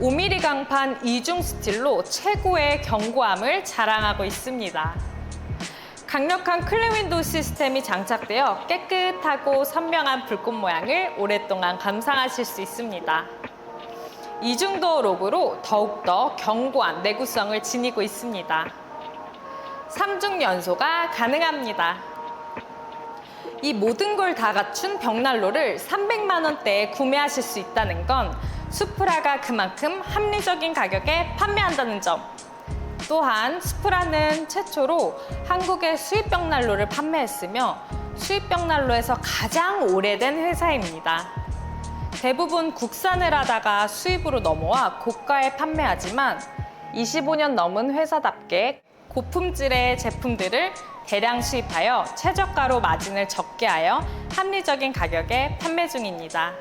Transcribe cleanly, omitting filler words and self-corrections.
5mm 강판 이중 스틸로 최고의 견고함을 자랑하고 있습니다. 강력한 클린 윈도우 시스템이 장착되어 깨끗하고 선명한 불꽃 모양을 오랫동안 감상하실 수 있습니다. 이중도어 록으로 더욱더 견고한 내구성을 지니고 있습니다. 3중 연소가 가능합니다. 이 모든 걸 다 갖춘 벽난로를 300만 원대에 구매하실 수 있다는 건 수프라가 그만큼 합리적인 가격에 판매한다는 점. 또한 수프라는 최초로 한국의 수입 벽난로를 판매했으며 수입 벽난로에서 가장 오래된 회사입니다. 대부분 국산을 하다가 수입으로 넘어와 고가에 판매하지만 25년 넘은 회사답게 고품질의 제품들을 대량 수입하여 최저가로 마진을 적게 하여 합리적인 가격에 판매 중입니다.